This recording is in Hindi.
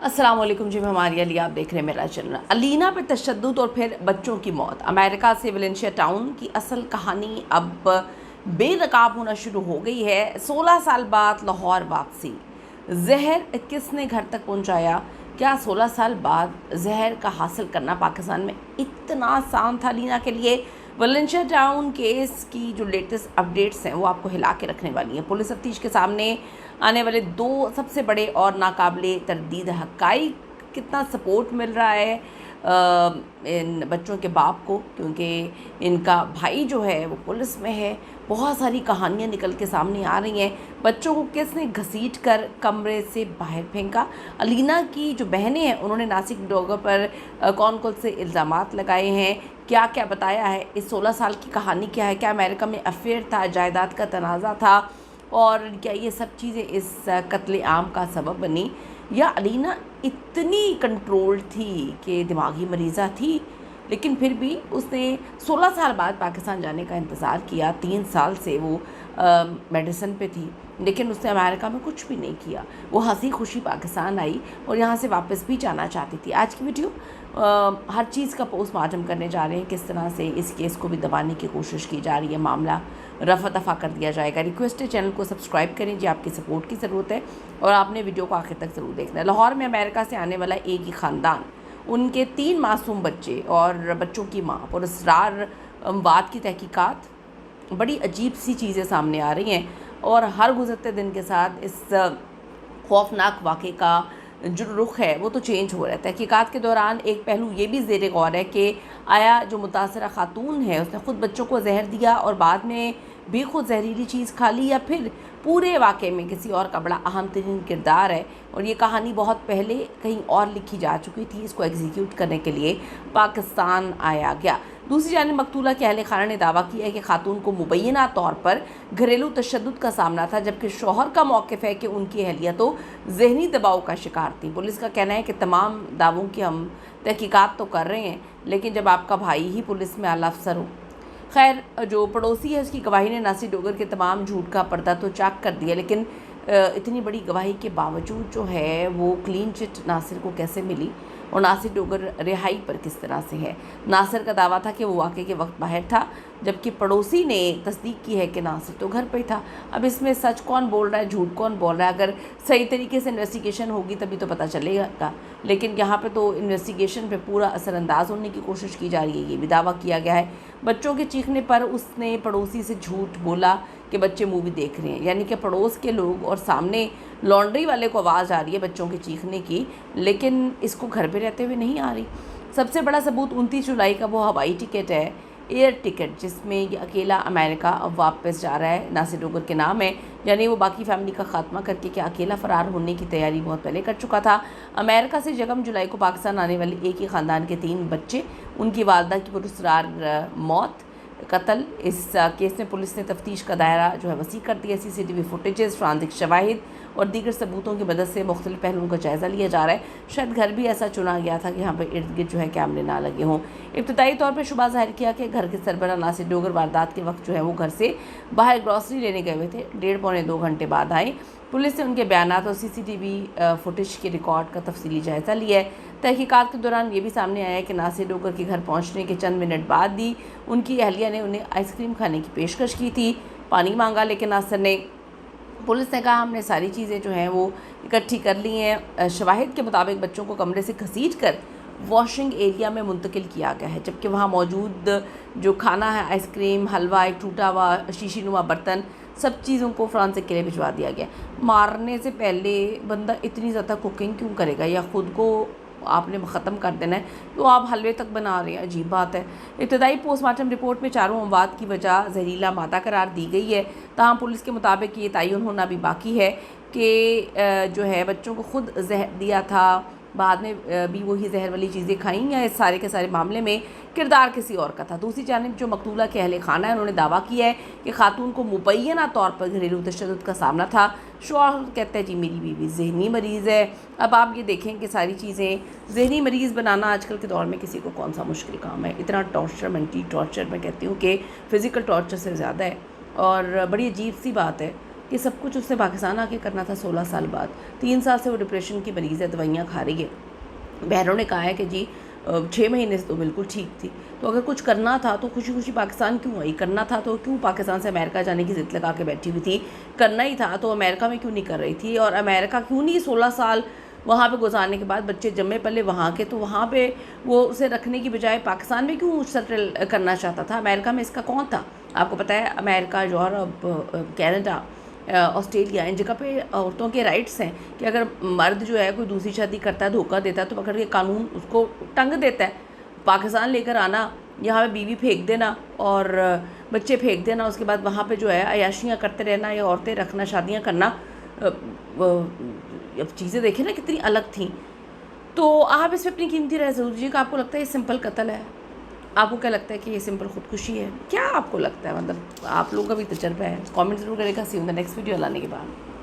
अस्सलाम वालेकुम जी, मैं हमारी अली, आप देख रहे हैं मेरा चैनल। अलीना पे तशद्दुद और फिर बच्चों की मौत। अमेरिका से वलेंशिया टाउन की असल कहानी अब बेनकाब होना शुरू हो गई है। 16 साल बाद लाहौर वापसी। जहर किसने घर तक पहुंचाया? क्या 16 साल बाद जहर का हासिल करना पाकिस्तान में इतना आसान था अलीना के लिए? वलेंशिया टाउन केस की जो लेटेस्ट अपडेट्स हैं वो आपको हिला के रखने वाली हैं। पुलिस तफ्तीश के सामने आने वाले दो सबसे बड़े और नाकाबिले तरदीद हक़ाइक़। कितना सपोर्ट मिल रहा है इन बच्चों के बाप को, क्योंकि इनका भाई जो है वो पुलिस में है। बहुत सारी कहानियाँ निकल के सामने आ रही हैं। बच्चों को किसने घसीट कर कमरे से बाहर फेंका? अलीना की जो बहनें हैं उन्होंने नासिक डॉगर पर कौन कौन से इल्ज़ामात लगाए हैं, क्या क्या बताया है, इस 16 साल की कहानी क्या है, क्या अमेरिका में अफेयर था, जायदाद का तनाज़ा था, और क्या ये सब चीज़ें इस कत्ले आम का सबब बनी, या अलीना इतनी कंट्रोल्ड थी कि दिमागी मरीज़ा थी लेकिन फिर भी उसने 16 साल बाद पाकिस्तान जाने का इंतज़ार किया। 3 साल से वो मेडिसिन पे थी लेकिन उसने अमेरिका में कुछ भी नहीं किया। वो हंसी खुशी पाकिस्तान आई और यहाँ से वापस भी जाना चाहती थी। आज की वीडियो हर चीज़ का पोस्टमार्टम करने जा रहे हैं, किस तरह से इस केस को भी दबाने की कोशिश की जा रही है, मामला रफ़ा दफ़ा कर दिया जाएगा। रिक्वेस्ट है चैनल को सब्सक्राइब करें जी, आपकी सपोर्ट की ज़रूरत है और आपने वीडियो को आखिर तक ज़रूर देखना है। लाहौर में अमेरिका से आने वाला एक ही ख़ानदान, उनके 3 मासूम बच्चे और बच्चों की माँ, पुरस्रारवाद की तहकीकात, बड़ी अजीब सी चीज़ें सामने आ रही हैं और हर गुज़रते दिन के साथ इस खौफनाक वाक़े का जो रुख है वो तो चेंज हो रहा है। तहकीकात के दौरान एक पहलू ये भी ज़ेर गौर है कि आया जो मुतासरा खातून है उसने ख़ुद बच्चों को जहर दिया और बाद में भी खुद जहरीली चीज़ खा ली, या फिर पूरे वाक़े में किसी और का बड़ा अहम तरीन किरदार है और ये कहानी बहुत पहले कहीं और लिखी जा चुकी थी। इसको एग्जीक्यूट करने के लिए पाकिस्तान आया गया। दूसरी जानिब मकतूला के अहले खाना ने दावा किया है कि खातून को मुबैना तौर पर घरेलू तशद्दुद का सामना था, जबकि शौहर का मौक़िफ़ है कि उनकी अहलिया तो ज़हनी दबाव का शिकार थी। पुलिस का कहना है कि तमाम दावों की हम तहकीकात तो कर रहे हैं, लेकिन जब आपका भाई ही पुलिस में आला अफसर हो। खैर, जो पड़ोसी है उसकी गवाही ने नासिर डोगर के तमाम झूठ का पर्दा तो चाक कर दिया, लेकिन इतनी बड़ी गवाही के बावजूद जो है वो क्लीन चिट नासिर को कैसे मिली और नासिर डोगर रिहाई पर किस तरह से है? नासिर का दावा था कि वो वाक़े के वक्त बाहर था, जबकि पड़ोसी ने तस्दीक की है कि नासिर तो घर पे ही था। अब इसमें सच कौन बोल रहा है, झूठ कौन बोल रहा है? अगर सही तरीके से इन्वेस्टिगेशन होगी तभी तो पता चलेगा, लेकिन यहाँ पे तो इन्वेस्टिगेशन पे पूरा असरअंदाज होने की कोशिश की जा रही है। ये भी दावा किया गया है बच्चों के चीखने पर उसने पड़ोसी से झूठ बोला कि बच्चे मूवी देख रहे हैं, यानी कि पड़ोस के लोग और सामने लॉन्ड्री वाले को आवाज़ आ रही है बच्चों के चीखने की, लेकिन इसको घर पे रहते हुए नहीं आ रही। सबसे बड़ा सबूत 29 जुलाई का वो हवाई टिकट है, एयर टिकट, जिसमें ये अकेला अमेरिका अब वापस जा रहा है, नासिर डोगर के नाम है, यानी वो बाकी फैमिली का खात्मा करके क्या अकेला फ़रार होने की तैयारी बहुत पहले कर चुका था। अमेरिका से यकम जुलाई को पाकिस्तान आने वाले एक ही ख़ानदान के 3 बच्चे, उनकी वालदा की पुरस्रार मौत, कत्ल। इस केस में पुलिस ने तफ्तीश का दायरा जो है वसी कर दिया। CCTV फुटेजेस, फ्रांसिक शवाहिद और दीगर सबूतों की मदद से मुख्तलिफ पहलुओं का जायज़ा लिया जा रहा है। शायद घर भी ऐसा चुना गया था कि यहाँ पर इर्द गिर्द जो है कैमरे ना लगे हों। इब्तदाई तौर पर शुबा ज़ाहिर किया कि घर के सरबराह नासिर डोगर वारदात के वक्त जो है वो घर से बाहर ग्रॉसरी लेने गए हुए थे। 1.5-2 घंटे बाद आए। पुलिस ने उनके बयानात और CCTV फुटेज के रिकॉर्ड का तफसीली जायज़ा लिया है। तहकीकात के दौरान ये भी सामने आया है कि नासिर डोगर के घर पहुंचने के चंद मिनट बाद ही उनकी अहलिया ने उन्हें आइसक्रीम खाने की पेशकश की थी, पानी मांगा, लेकिन नासिर ने, पुलिस ने कहा हमने सारी चीज़ें जो हैं वो इकट्ठी कर ली हैं। शवाहिद के मुताबिक बच्चों को कमरे से घसीट कर वॉशिंग एरिया में मुंतकिल किया गया है, जबकि वहाँ मौजूद जो खाना है, आइसक्रीम, हलवा, एक टूटा हुआ शीशीनुमा बर्तन, सब चीज़ों को फ्रांसिक के लिए भिजवा दिया गया। मारने से पहले बंदा इतनी ज़्यादा कुकिंग क्यों करेगा, या ख़ुद को आपने ख़त्म कर देना है तो आप हलवे तक बना रहे हैं, अजीब बात है। इब्तदाई पोस्टमार्टम रिपोर्ट में चारों अमवात की वजह जहरीला मादा करार दी गई है। तमाम पुलिस के मुताबिक ये तयन होना भी बाकी है कि जो है बच्चों को खुद जहर दिया था, बाद में भी वही जहर वाली चीज़ें खाई, या इस सारे के सारे मामले में किरदार किसी और का था। दूसरी जानिब जो मकतूला के अहले खाना है उन्होंने दावा किया है कि खातून को मुबैना तौर पर घरेलू तशद्दुद का सामना था। शौहर कहते हैं जी मेरी बीवी जहनी मरीज़ है। अब आप ये देखें कि सारी चीज़ें, जहनी मरीज़ बनाना आजकल के दौर में किसी को कौन सा मुश्किल काम है। इतना टॉर्चर, मेंटली टॉर्चर, मैं कहती हूँ कि फ़िज़िकल टॉर्चर से ज़्यादा है और बड़ी अजीब सी बात है। कि सब कुछ उसने पाकिस्तान आके करना था 16 साल बाद। 3 साल से वो डिप्रेशन की मरीज़ है, दवाइयाँ खा रही है। बहनों ने कहा है कि जी 6 महीने से तो बिल्कुल ठीक थी, तो अगर कुछ करना था तो खुशी खुशी पाकिस्तान क्यों आई? करना था तो क्यों पाकिस्तान से अमेरिका जाने की ज़िद लगा के बैठी हुई थी? करना ही था तो अमेरिका में क्यों नहीं कर रही थी? और अमेरिका क्यों नहीं 16 साल वहाँ पे गुजारने के बाद बच्चे जम्मे पले वहाँ के, तो वहाँ पे वो उसे रखने की बजाय पाकिस्तान में क्यों सेटल करना चाहता था? अमेरिका में इसका कौन था? आपको पता है अमेरिका, यूरोप, कनाडा, ऑस्ट्रेलिया, इन जगह पे औरतों के राइट्स हैं कि अगर मर्द जो है कोई दूसरी शादी करता है, धोखा देता है, तो अगर ये कानून उसको टंग देता है। पाकिस्तान लेकर आना, यहाँ पे बीवी फेंक देना और बच्चे फेंक देना, उसके बाद वहाँ पे जो है अयाशियाँ करते रहना या औरतें रखना, शादियाँ करना। अब चीज़ें देखें ना कितनी अलग थी। तो आप इस पर अपनी कीमती राय ज़रूर दीजिएगा। आपको लगता है ये सिंपल कत्ल है? आपको क्या लगता है कि ये सिंपल खुदकुशी है? क्या आपको लगता है, मतलब आप लोगों का भी तजर्बा है? कमेंट ज़रूर करेगा। See you in the next video. Allah ने के बाद।